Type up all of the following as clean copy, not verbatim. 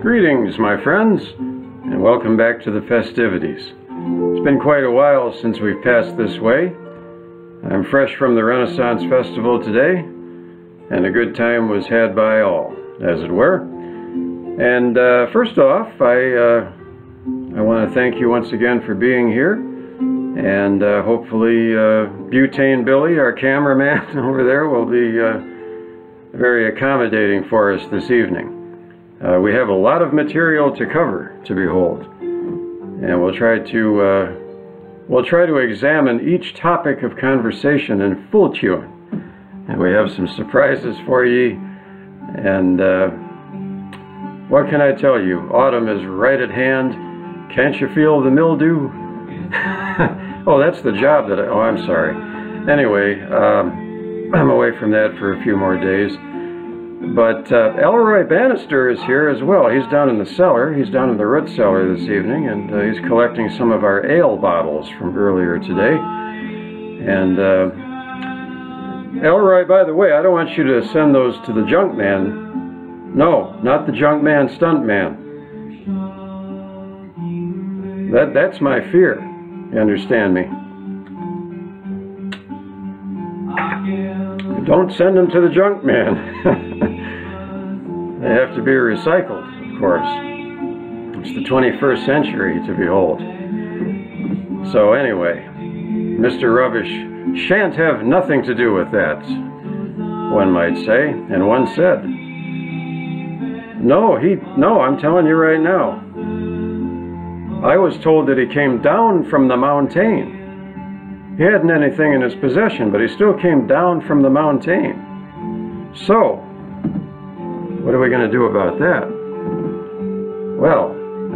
Greetings, my friends, and welcome back to the festivities. It's been quite a while since we've passed this way. I'm fresh from the Renaissance Festival today, and a good time was had by all, as it were. And first off, I want to thank you once again for being here, and hopefully Butane Billy, our cameraman over there, will be very accommodating for us this evening. We have a lot of material to cover, to behold, and we'll try to examine each topic of conversation in full tune. And we have some surprises for ye, and what can I tell you? Autumn is right at hand. Can't you feel the mildew? Oh, that's the job that oh, I'm sorry. Anyway, I'm away from that for a few more days. But Elroy Bannister is here as well. He's down in the cellar. He's down in the root cellar this evening, and he's collecting some of our ale bottles from earlier today. And Elroy, by the way, I don't want you to send those to the junk man. No, not the junk man, stunt man. That's my fear. You understand me? Don't send them to the junk man. They have to be recycled, of course. It's the 21st century to behold. So anyway, Mr. Rubbish shan't have nothing to do with that, one might say. And one said, no, I'm telling you right now. I was told that he came down from the mountain. He hadn't anything in his possession, but he still came down from the mountain. So, what are we going to do about that? Well,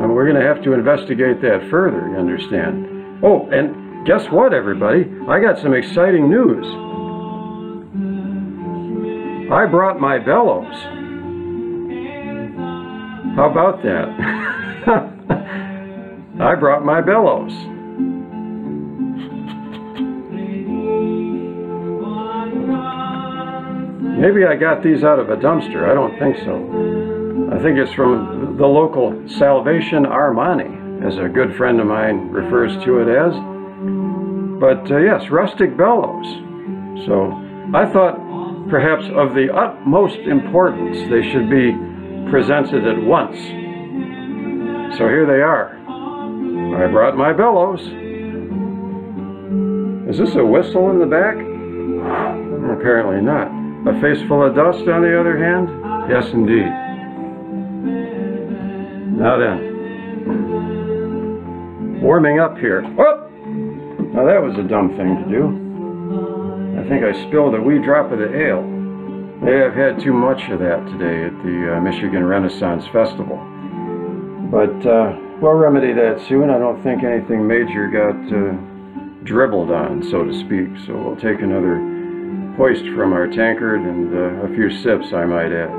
we're going to have to investigate that further, you understand. Oh, and guess what, everybody? I got some exciting news. I brought my bellows. How about that? I brought my bellows. Maybe I got these out of a dumpster. I don't think so. I think it's from the local Salvation Armani, as a good friend of mine refers to it as. But yes, rustic bellows. So I thought perhaps of the utmost importance they should be presented at once. So here they are. I brought my bellows. Is this a whistle in the back? Apparently not. A face full of dust, on the other hand? Yes, indeed. Now then, warming up here. Whoop! Now that was a dumb thing to do. I think I spilled a wee drop of the ale. Maybe I've had too much of that today at the Michigan Renaissance Festival. But we'll remedy that soon. I don't think anything major got dribbled on, so to speak. So we'll take another hoist from our tankard and a few sips, I might add.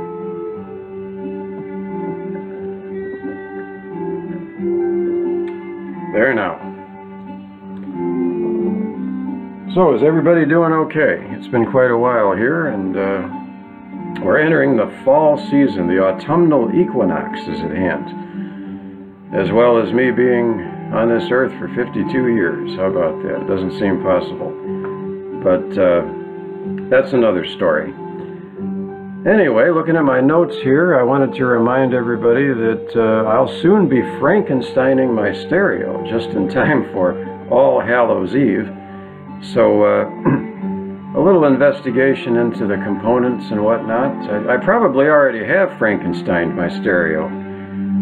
There now. So, is everybody doing okay? It's been quite a while here, and we're entering the fall season. The autumnal equinox is at hand, as well as me being on this earth for 52 years. How about that? It doesn't seem possible. But that's another story. Anyway, looking at my notes here, I wanted to remind everybody that I'll soon be Frankensteining my stereo, just in time for All Hallows Eve. So, a little investigation into the components and whatnot. I probably already have Frankensteined my stereo.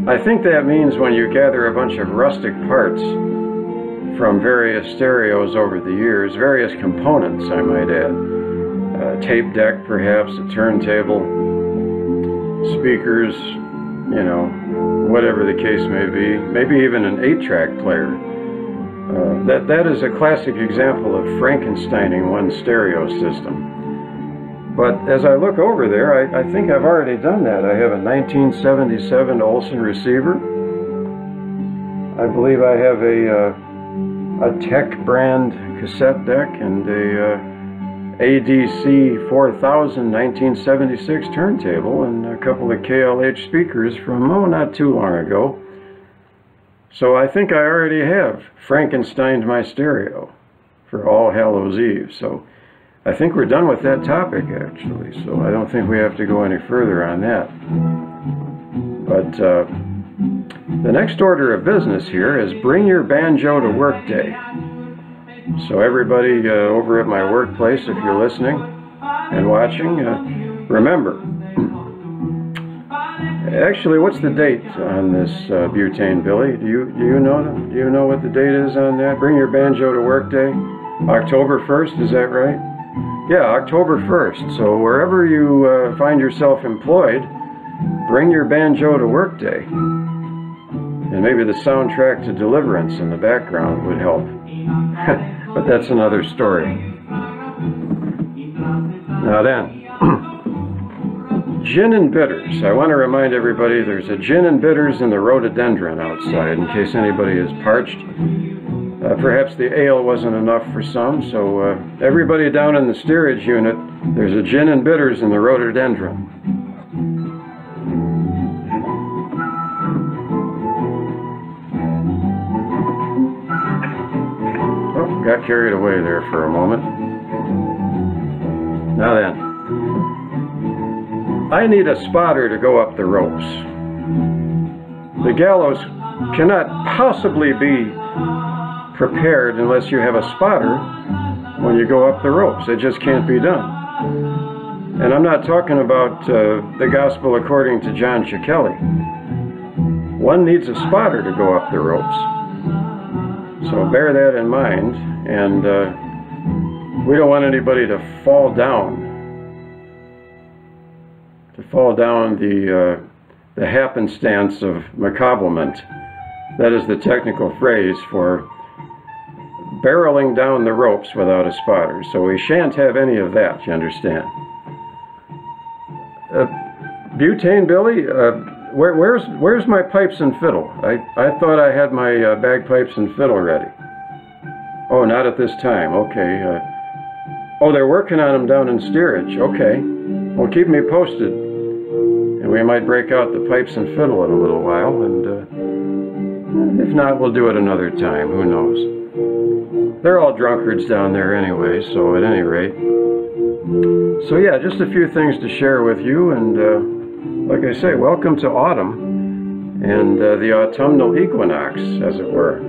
I think that means when you gather a bunch of rustic parts from various stereos over the years, various components, I might add. A tape deck, perhaps, a turntable, speakers, you know, whatever the case may be. Maybe even an 8-track player. That is a classic example of Frankensteining one's stereo system. But as I look over there, I think I've already done that. I have a 1977 Olsen receiver. I believe I have a Tech brand cassette deck and a ADC 4000 1976 turntable and a couple of KLH speakers from, oh, not too long ago. So I think I already have Frankensteined my stereo for All Hallows Eve. So I think we're done with that topic, actually. So I don't think we have to go any further on that. But the next order of business here is bring your banjo to work day. So everybody over at my workplace, if you're listening and watching, remember, actually, what's the date on this butane, Billy? Do you know what the date is on that? Bring your banjo to work day, October 1st, is that right? Yeah, October 1st. So wherever you find yourself employed, bring your banjo to work day. And maybe the soundtrack to Deliverance in the background would help. But that's another story. Now then, gin and bitters. I want to remind everybody there's a gin and bitters in the rhododendron outside in case anybody is parched. Perhaps the ale wasn't enough for some, so everybody down in the steerage unit, there's a gin and bitters in the rhododendron. Got carried away there for a moment. Now then, I need a spotter to go up the ropes. The gallows cannot possibly be prepared unless you have a spotter when you go up the ropes. It just can't be done. And I'm not talking about the gospel according to John Chikelli. One needs a spotter to go up the ropes. So bear that in mind, and we don't want anybody to fall down the happenstance of macabre-ment. That is the technical phrase for barreling down the ropes without a spotter. So we shan't have any of that, you understand. Butane, Billy, where's my pipes and fiddle? I thought I had my bagpipes and fiddle ready. Oh, not at this time. Okay. Oh, they're working on them down in steerage. Okay. Well, keep me posted. And we might break out the pipes and fiddle in a little while. And if not, we'll do it another time. Who knows? They're all drunkards down there anyway, so at any rate. So yeah, just a few things to share with you. And like I say, welcome to autumn and the autumnal equinox, as it were.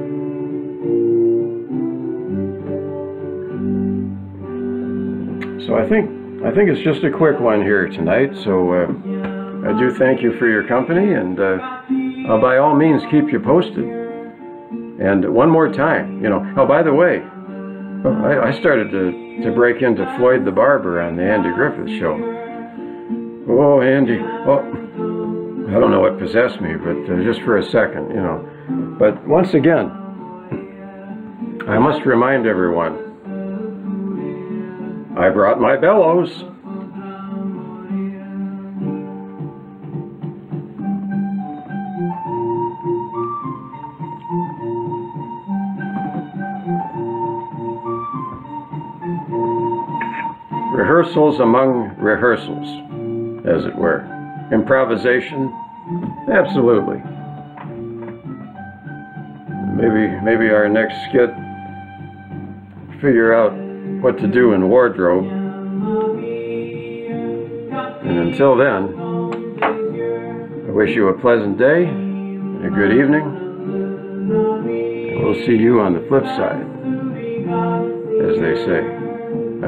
So I think it's just a quick one here tonight. So I do thank you for your company, and I'll by all means keep you posted. And one more time, oh, by the way, I started to break into Floyd the Barber on the Andy Griffith Show. Oh, Andy, well, I don't know what possessed me, but just for a second, But once again, I must remind everyone, I brought my bellows. Rehearsals among rehearsals, as it were. Improvisation, absolutely. Maybe our next skit, figure out what to do in wardrobe. And until then, I wish you a pleasant day and a good evening. And we'll see you on the flip side, as they say.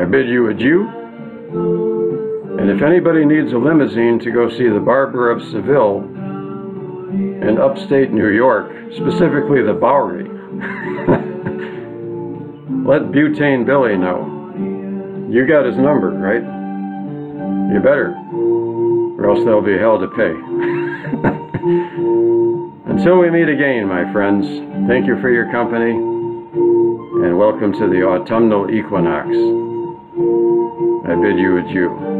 I bid you adieu. And if anybody needs a limousine to go see the Barber of Seville in upstate New York, specifically the Bowery, let Butane Billy know. You got his number, right? You better, or else there'll be hell to pay. Until we meet again, my friends, thank you for your company, and welcome to the autumnal equinox. I bid you adieu.